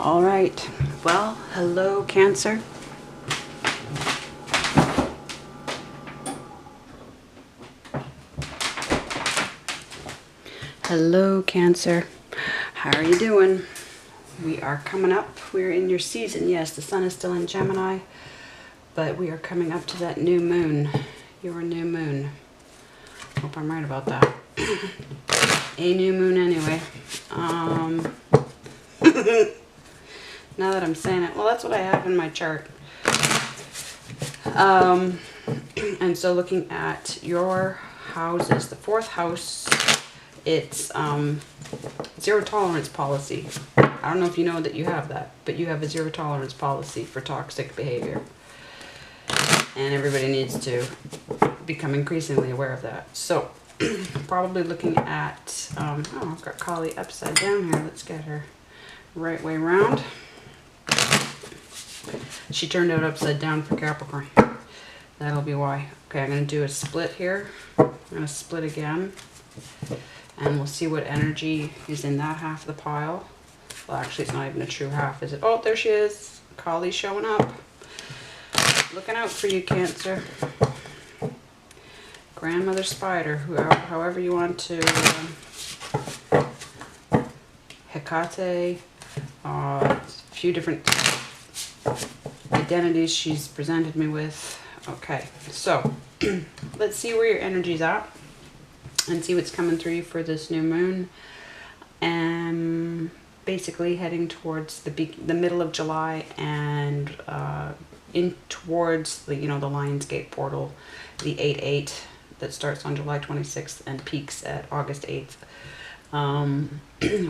All right. Well, hello, Cancer. Hello, Cancer. How are you doing? We are coming up. We're in your season. Yes, the sun is still in Gemini, but we are coming up to that new moon. Your new moon. Hope I'm right about that. A new moon anyway. Now that I'm saying it, well, that's what I have in my chart. And so looking at your houses, the fourth house, it's zero tolerance policy. I don't know if you know that you have that, but you have a zero tolerance policy for toxic behavior. And everybody needs to become increasingly aware of that. So probably looking at, oh, I've got Kali upside down here. Let's get her right way around. She turned out upside down for Capricorn. That'll be why. Okay, I'm going to do a split here. I'm going to split again. And we'll see what energy is in that half of the pile. Well, actually, it's not even a true half, is it? Oh, there she is. Kali's showing up. Looking out for you, Cancer. Grandmother Spider, however you want to. Hecate. A few different identities she's presented me with. Okay, so let's see where your energy's at and see what's coming through you for this new moon. And basically heading towards the middle of July and in towards the, the Lionsgate portal, the 8/8 that starts on July 26th and peaks at August 8th.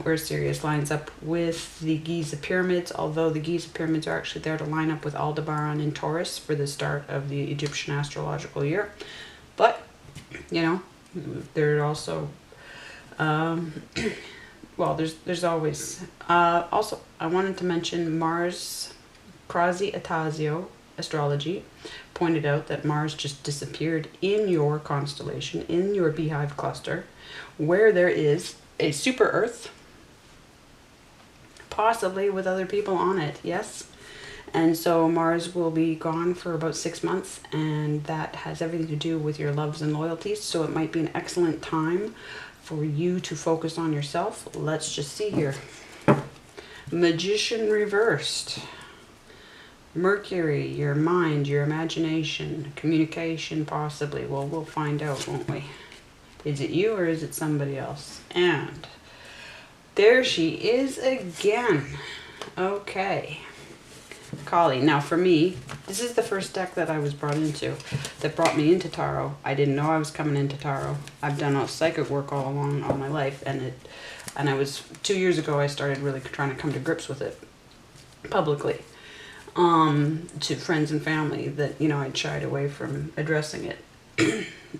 Where Sirius lines up with the Giza pyramids, although the Giza pyramids are actually there to line up with Aldebaran in Taurus for the start of the Egyptian astrological year. But, they're also, well, there's always, also, I wanted to mention Mars, Krasi Atasio Astrology pointed out that Mars just disappeared in your constellation, in your beehive cluster, where there is a super Earth, possibly with other people on it, yes. And so Mars will be gone for about 6 months, and that has everything to do with your loves and loyalties. So it might be an excellent time for you to focus on yourself. Let's just see here. Magician reversed. Mercury, your mind, your imagination, communication possibly. Well, we'll find out, won't we? Is it you or is it somebody else? And there she is again. Okay. Kali. Now for me, this is the first deck that I was brought into, that brought me into tarot. I didn't know I was coming into tarot. I've done all psychic work all along, all my life, and I was 2 years ago I started really trying to come to grips with it publicly. To friends and family that, I'd shied away from addressing it.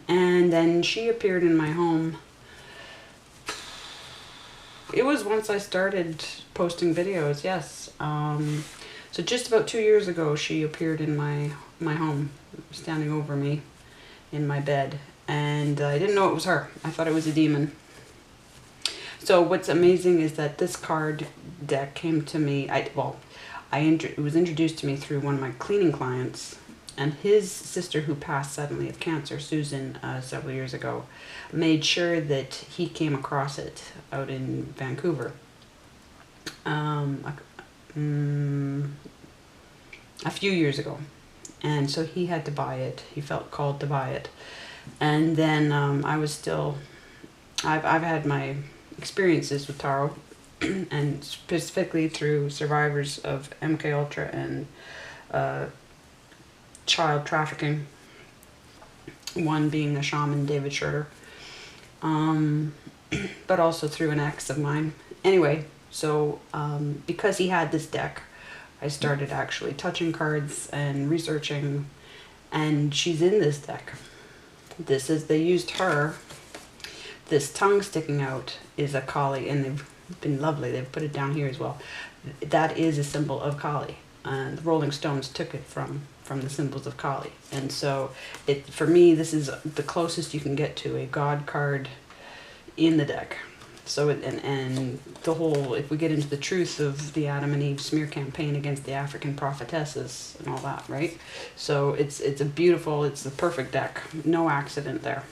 And then she appeared in my home. It was once I started posting videos, yes. So just about 2 years ago, she appeared in my home, standing over me in my bed. And I didn't know it was her. I thought it was a demon. So what's amazing is that this card deck came to me, it was introduced to me through one of my cleaning clients, and his sister, who passed suddenly of cancer, Susan, several years ago, made sure that he came across it out in Vancouver. A few years ago. And so he had to buy it. He felt called to buy it. And then I've had my experiences with tarot, and specifically through survivors of MK Ultra and child trafficking, one being a shaman, David Schroeder, but also through an ex of mine. Anyway, so because he had this deck, I started actually touching cards and researching, and she's in this deck. They used her. This tongue sticking out is a Kali, and they've been lovely. They've put it down here as well. That is a symbol of Kali. And the Rolling Stones took it from the symbols of Kali. And so for me, this is the closest you can get to a God card in the deck. So, and the whole, if we get into the truth of the Adam and Eve smear campaign against the African prophetesses and all that, right? So it's a beautiful, it's the perfect deck. No accident there.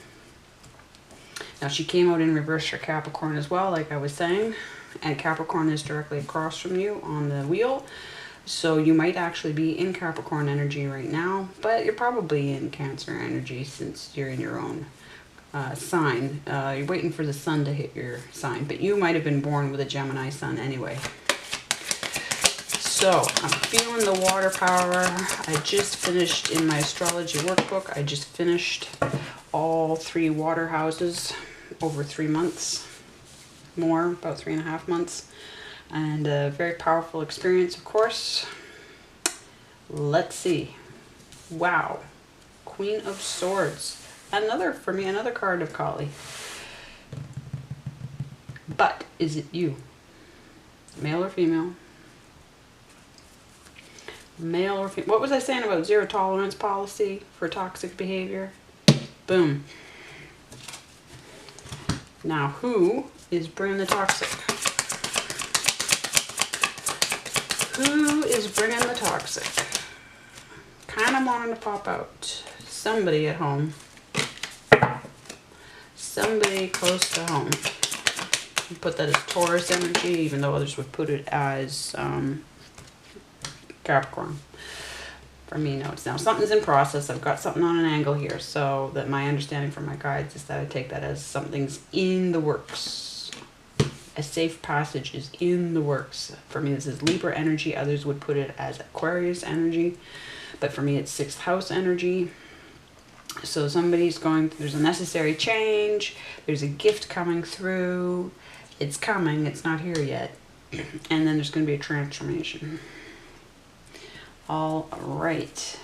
Now she came out in reverse for Capricorn as well, like I was saying. And Capricorn is directly across from you on the wheel. So you might actually be in Capricorn energy right now, but you're probably in Cancer energy since you're in your own sign. You're waiting for the sun to hit your sign, but you might have been born with a Gemini sun anyway. So I'm feeling the water power. I just finished in my astrology workbook. I just finished all 3 water houses over 3 months, more, about 3.5 months. And a very powerful experience, of course. Let's see. Wow. Queen of Swords. For me, another card of Kali. But is it you? Male or female? Male or female? What was I saying about zero tolerance policy for toxic behavior? Boom. Now, who is bringing the toxic? Who is bringing the toxic? Kind of wanting to pop out. Somebody at home. Somebody close to home. You put that as Taurus energy, even though others would put it as Capricorn. For me, no. It's now something's in process. I've got something on an angle here, so that my understanding from my guides is that I take that as something's in the works. A safe passage is in the works. For me, this is Libra energy. Others would put it as Aquarius energy. But for me, it's 6th house energy. So somebody's there's a necessary change. There's a gift coming through. It's coming. It's not here yet. And then there's going to be a transformation. All right.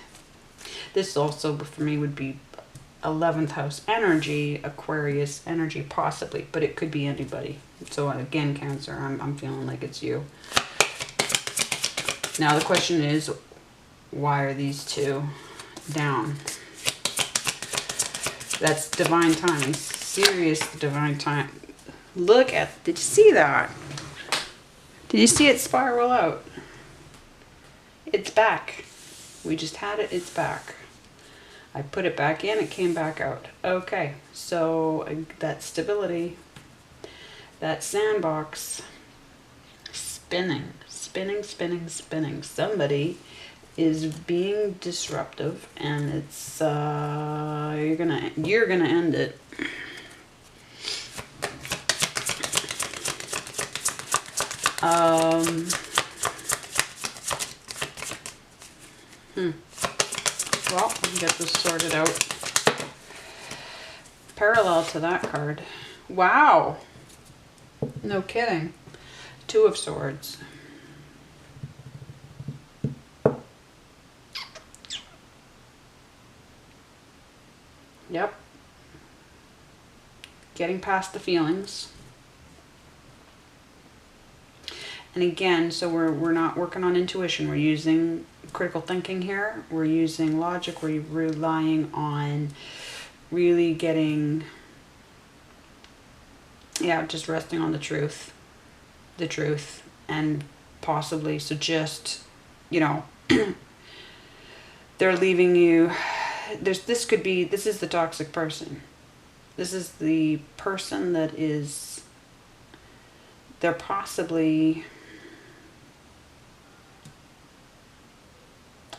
This also, for me, would be 11th house energy, Aquarius energy, possibly, but it could be anybody. So again, Cancer, I'm feeling like it's you. Now the question is, why are these two down? That's divine timing, serious divine time. Look at, did you see that? Did you see it spiral out? It's back. We just had it, it's back. I put it back in, it came back out. Okay, so that stability, that sandbox, spinning. Somebody is being disruptive, and it's you're gonna end it. Well, get this sorted out. Parallel to that card. Wow. No kidding. 2 of Swords. Yep. Getting past the feelings. And again, so we're not working on intuition. We're using critical thinking here. We're using logic. We're relying on really getting, just resting on the truth, and possibly, so just, they're leaving you. This is the toxic person. This is the person that is, they're possibly,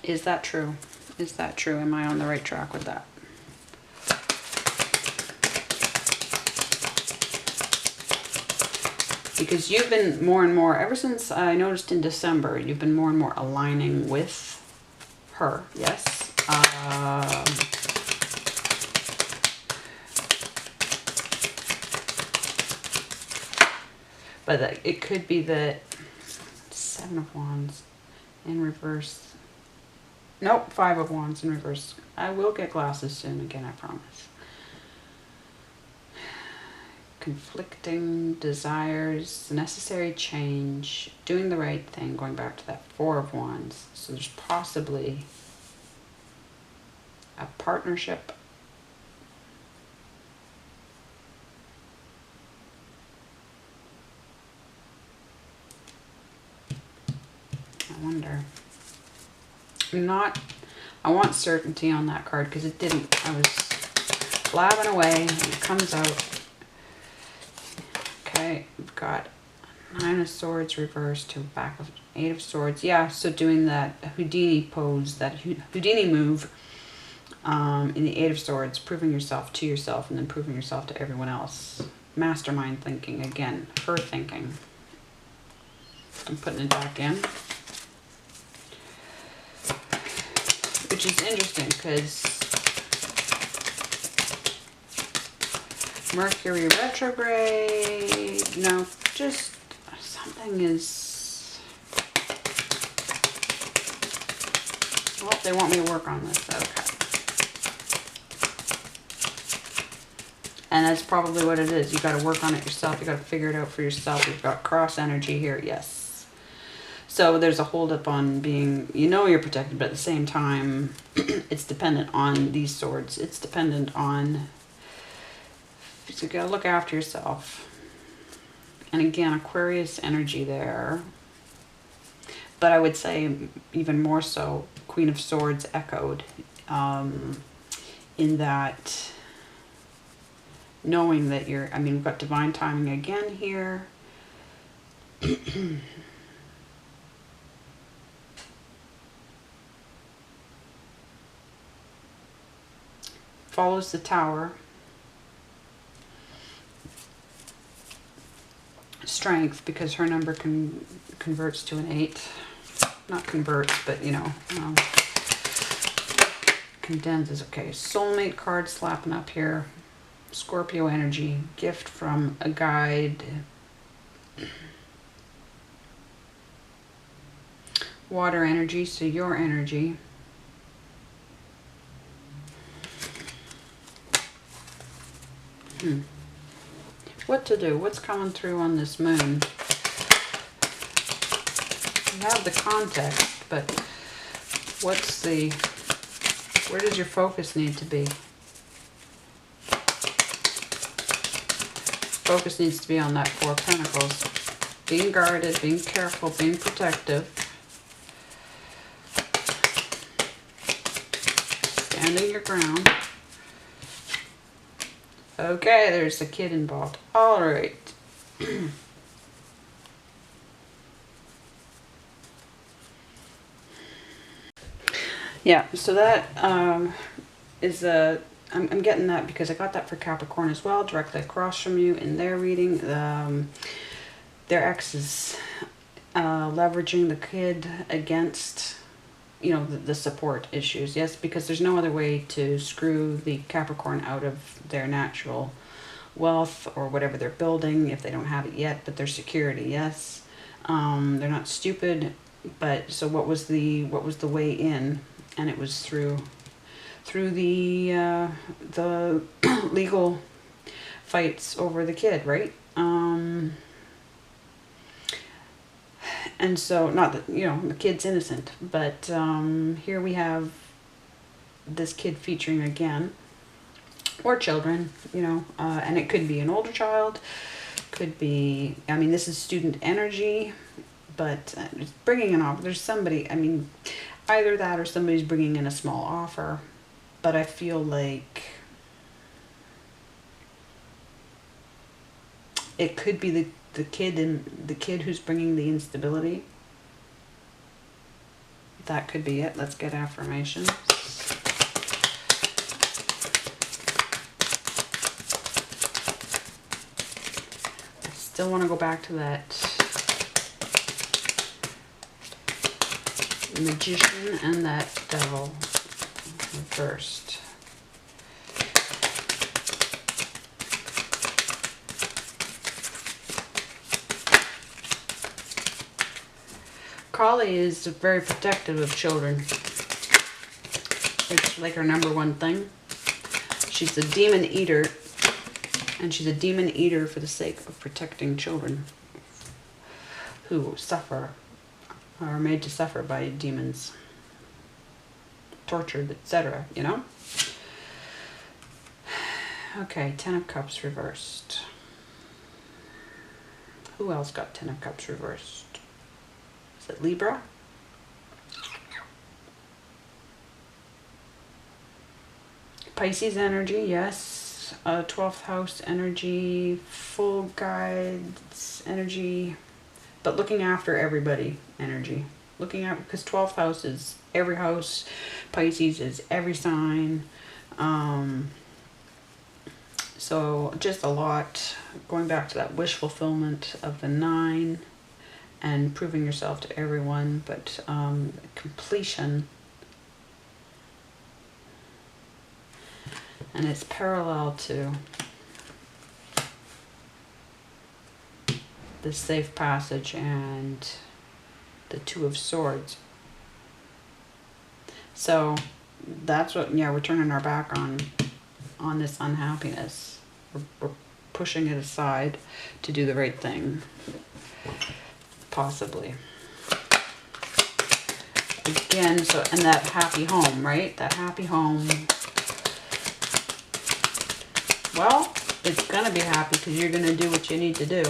is that true? Is that true? Am I on the right track with that? Because you've been more and more, ever since I noticed in December, you've been more and more aligning with her, yes? But it could be that 7 of Wands in reverse. Nope, 5 of Wands in reverse. I will get glasses soon again, I promise. Conflicting desires, necessary change, doing the right thing, going back to that 4 of Wands. So there's possibly a partnership. wonder. I want certainty on that card because it didn't. I was blabbing away and it comes out. Okay, we've got 9 of Swords reversed to back of 8 of Swords. Yeah, so doing that Houdini pose, that Houdini move in the 8 of Swords, proving yourself to yourself and then proving yourself to everyone else. Mastermind thinking again, her thinking. I'm putting it back in. Which is interesting because Mercury retrograde, no, just something is, well, they want me to work on this, okay. And that's probably what it is. You got to work on it yourself. You got to figure it out for yourself. We've got cross energy here, yes. So there's a holdup on being, you know you're protected, but at the same time, it's dependent on these swords. It's dependent on, you got to look after yourself. And again, Aquarius energy there. But I would say even more so, Queen of Swords echoed in that knowing that you're, I mean, we've got divine timing again here. Follows the Tower. Strength, because her number converts to an 8. Not converts, but you know, condenses. Okay, soulmate card slapping up here. Scorpio energy, gift from a guide. Water energy, so your energy. What to do? What's coming through on this moon? You have the context, but what's the, where does your focus need to be? Focus needs to be on that 4 of Pentacles. Being guarded, being careful, being protective. Standing your ground. Okay, there's a kid involved. All right. Yeah, so that is a, I'm getting that because I got that for Capricorn as well, directly across from you in their reading. Their ex is leveraging the kid against, you know, the support issues. Yes, because there's no other way to screw the Capricorn out of their natural wealth or whatever they're building if they don't have it yet, but their security. Yes, they're not stupid, but so what was the way in? And it was through the legal fights over the kid, right? And so, not that, you know, the kid's innocent, but here we have this kid featuring again, or children, you know, and it could be an older child, could be, I mean, this is student energy, but it's bringing an offer. There's somebody, I mean, either that or somebody's bringing in a small offer, but I feel like it could be the kid who's bringing the instability. That could be it. Let's get affirmations. I still want to go back to that Magician and that Devil first. Kali is very protective of children. It's like her #1 thing. She's a demon eater, and she's a demon eater for the sake of protecting children who suffer, are made to suffer by demons, tortured, etc., you know? Okay, 10 of Cups reversed. Who else got 10 of Cups reversed? Is it Libra? Pisces energy, yes. 12th house energy, full guides energy, but looking after everybody energy. Looking at, because 12th house is every house, Pisces is every sign. So just a lot, going back to that wish fulfillment of the 9 and proving yourself to everyone, but completion. And it's parallel to the safe passage and the 2 of Swords. So that's what, yeah, we're turning our back on this unhappiness. We're pushing it aside to do the right thing, possibly. Again, so, and that happy home, right? That happy home. Well, it's going to be happy because you're going to do what you need to do.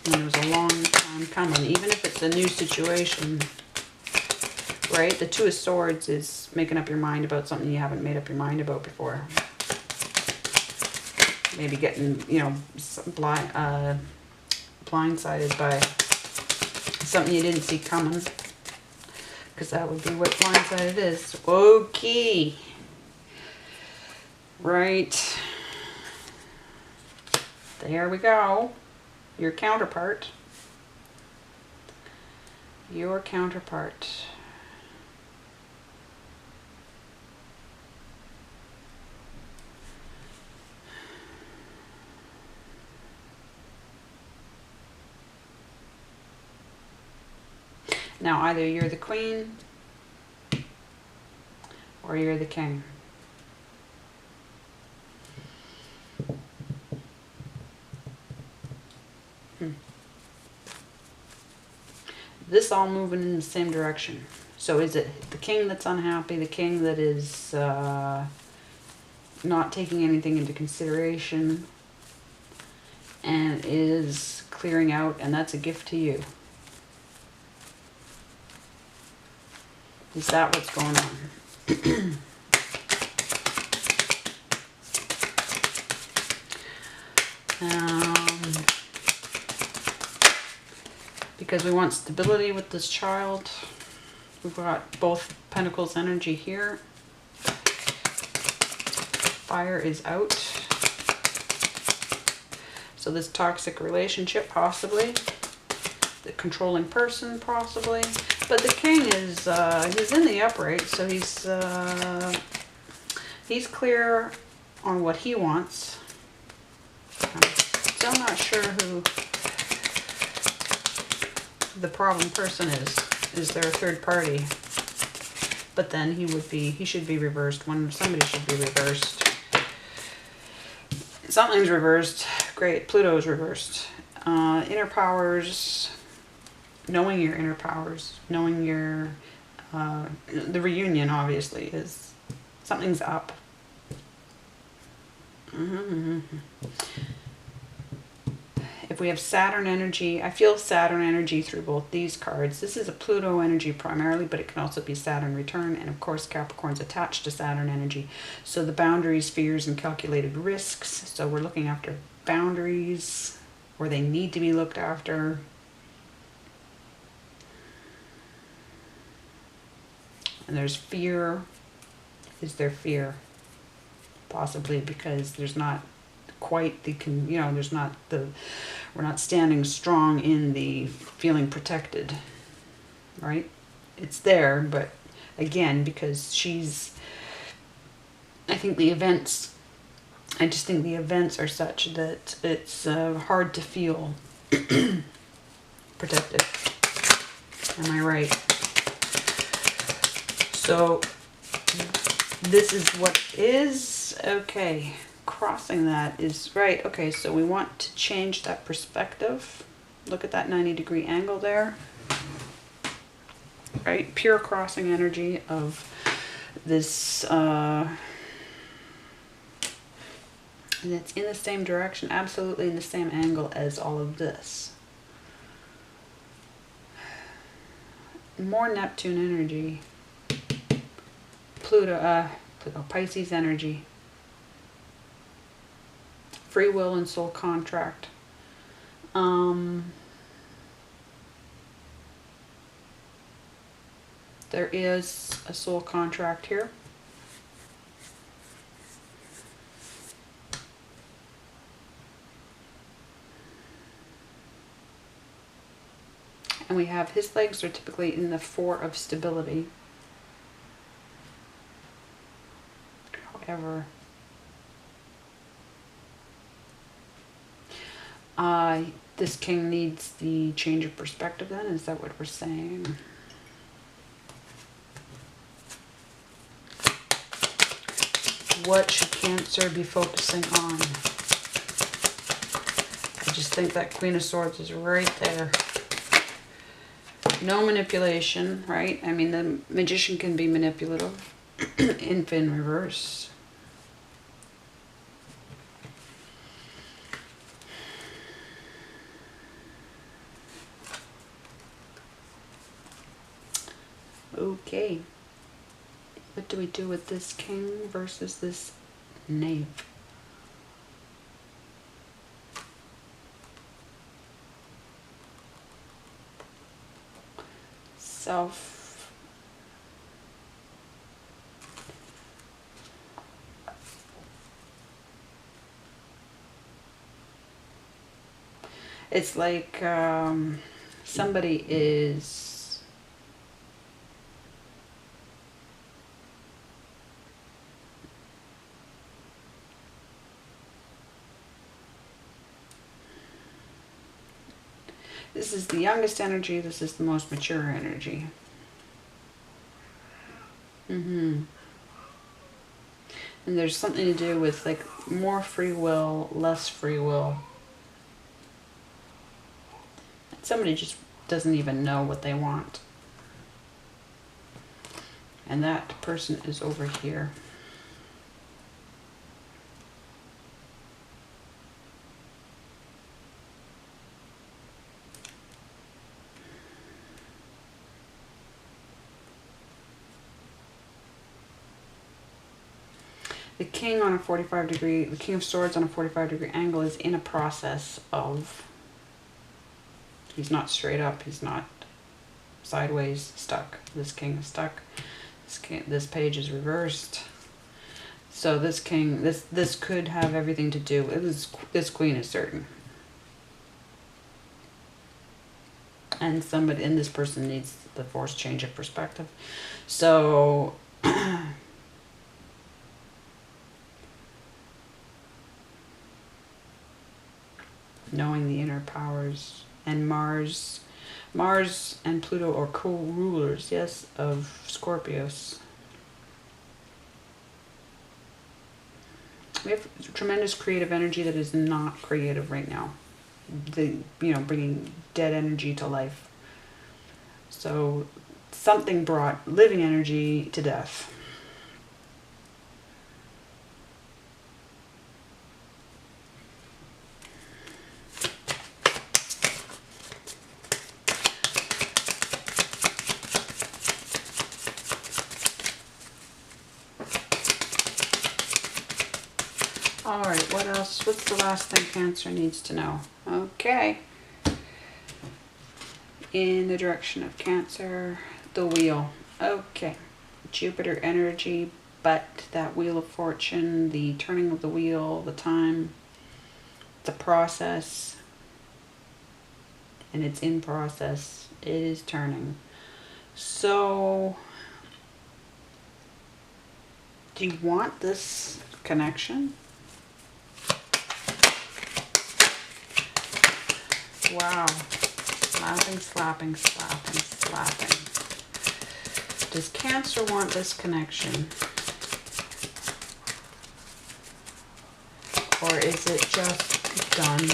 And it was a long time coming, even if it's a new situation, right? The 2 of Swords is making up your mind about something you haven't made up your mind about before. Maybe getting, you know, blindsided by something you didn't see coming. Because that would be what blindsided is. Okay. Right. There we go. Your counterpart. Your counterpart. Now either you're the queen or you're the king. This all moving in the same direction. So is it the king that's unhappy, the king that is not taking anything into consideration and is clearing out, and that's a gift to you? Is that what's going on? Because we want stability with this child. We've got both Pentacles energy here. Fire is out. So this toxic relationship, possibly. The controlling person, possibly. But the king is, he's in the upright, so he's clear on what he wants. I'm still not sure who the problem person is. Is there a third party? But then he should be reversed. Somebody should be reversed. Something's reversed. Great, Pluto's reversed. Inner powers, knowing your inner powers, knowing your, the reunion obviously is, something's up. If we have Saturn energy, I feel Saturn energy through both these cards. This is a Pluto energy primarily, but it can also be Saturn return. And of course, Capricorn's attached to Saturn energy. So the boundaries, fears, and calculated risks. So we're looking after boundaries, or they need to be looked after. And there's fear. Is there fear? Possibly because there's not quite the, there's not the, we're not standing strong in the feeling protected, right? It's there, but again, because I think the events, I just think the events are such that it's hard to feel protected. Am I right? So this is what is, okay. Crossing that is right. Okay, so we want to change that perspective. Look at that 90-degree angle there. Right? Pure crossing energy of this, and it's in the same direction, absolutely in the same angle as all of this. More Neptune energy. Pluto, Pisces energy. Free will and soul contract. There is a soul contract here. And we have his legs are typically in the 4 of stability. However, this king needs the change of perspective then? Is that what we're saying? What should Cancer be focusing on? I just think that Queen of Swords is right there. No manipulation, right? I mean, the Magician can be manipulative. In reverse. Okay. What do we do with this king versus this knave? Self. It's like somebody is this is the youngest energy, this is the most mature energy. And there's something to do with like more free will, less free will. Somebody just doesn't even know what they want. And that person is over here. The king on a 45 degree, the King of Swords on a 45-degree angle is in a process of, he's not straight up, he's not sideways, stuck. This king is stuck. This page is reversed. So this king, this could have everything to do with, this queen is certain. And somebody, and this person needs the forced change of perspective. So knowing the inner powers, and Mars and Pluto are co-rulers, yes, of Scorpios. We have tremendous creative energy that is not creative right now. Bringing dead energy to life. So something brought living energy to death. Alright, what else? What's the last thing Cancer needs to know? Okay. In the direction of Cancer, the wheel. Okay. Jupiter energy, but that wheel of fortune, the turning of the wheel, the time, the process, and it's in process. It is turning. So, do you want this connection? Wow. Slapping, slapping, slapping, slapping. Does Cancer want this connection? Or is it just done?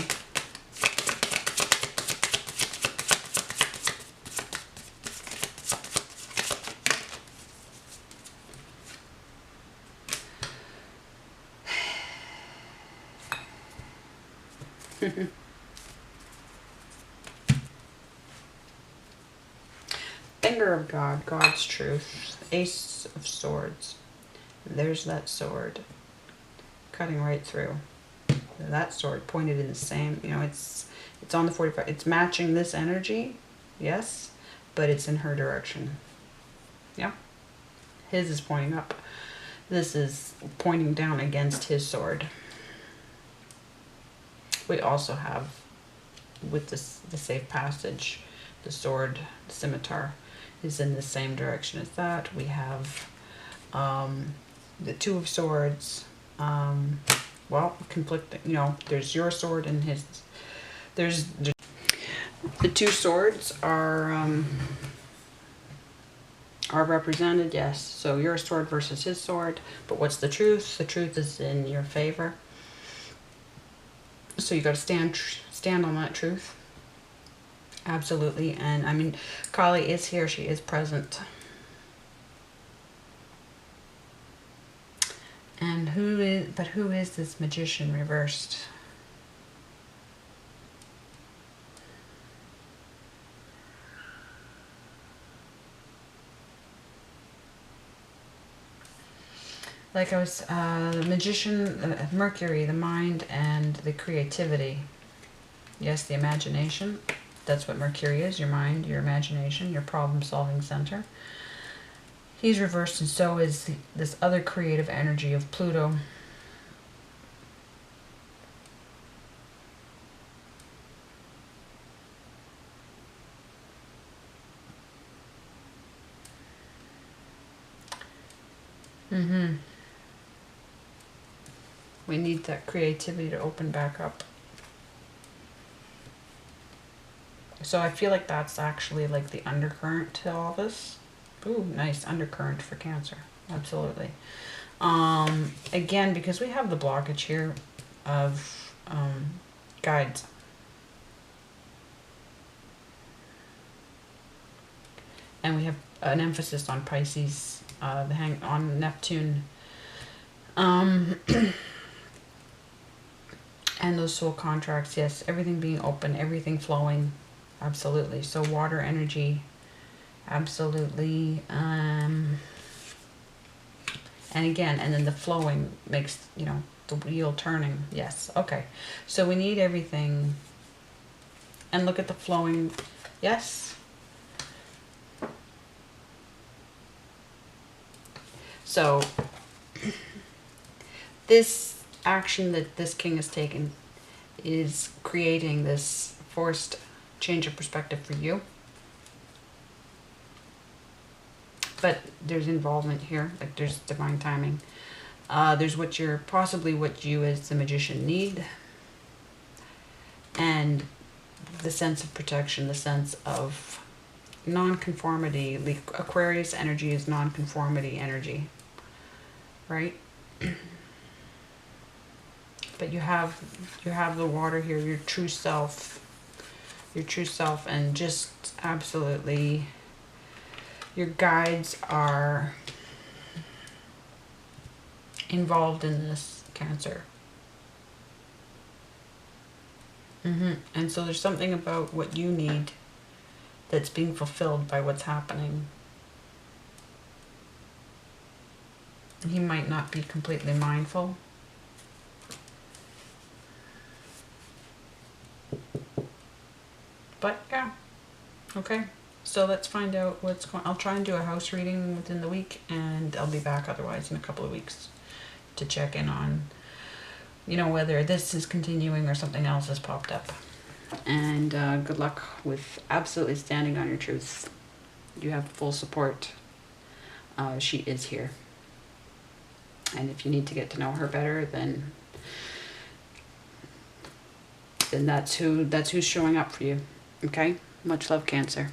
Finger of God, God's truth, Ace of Swords. There's that sword cutting right through. That sword pointed in the same, you know, it's on the 45. It's matching this energy, yes, but it's in her direction. Yeah. His is pointing up. This is pointing down against his sword. We also have, with this, the safe passage, the sword, the scimitar, is in the same direction as that. We have the Two of Swords. Well, conflicting, you know, there's your sword and his. There's the two swords are represented, yes. So your sword versus his sword. But what's the truth? The truth is in your favor. So you got to stand on that truth. Absolutely. And I mean, Kali is here. She is present. And who is this magician reversed? Like I was, the magician, Mercury, the mind and the creativity. Yes, the imagination. That's what Mercury is, your mind, your imagination, your problem-solving center. He's reversed, and so is this other creative energy of Pluto. We need that creativity to open back up. So I feel like that's actually like the undercurrent to all this. Ooh, nice undercurrent for Cancer. Absolutely. Again, because we have the blockage here of guides. And we have an emphasis on Pisces, on Neptune. And those soul contracts, yes, everything being open, everything flowing, absolutely. So water energy, absolutely. And again, and then the flowing makes, you know, the wheel turning, yes, okay. So we need everything, and look at the flowing, yes. So this action that this king has taken is creating this forced change of perspective for you. But there's involvement here, like there's divine timing. There's possibly what you as the magician need. And the sense of protection, the sense of non-conformity. The Aquarius energy is non-conformity energy, right? But you have the water here, your true self, and just absolutely your guides are involved in this, Cancer. And so there's something about what you need that's being fulfilled by what's happening. He might not be completely mindful. But yeah, okay. So let's find out what's going on. I'll try and do a house reading within the week, and I'll be back otherwise in a couple of weeks to check in on, you know, whether this is continuing or something else has popped up. And good luck with absolutely standing on your truth. You have full support. She is here. And if you need to get to know her better, then that's who's showing up for you. Okay? Much love, Cancer.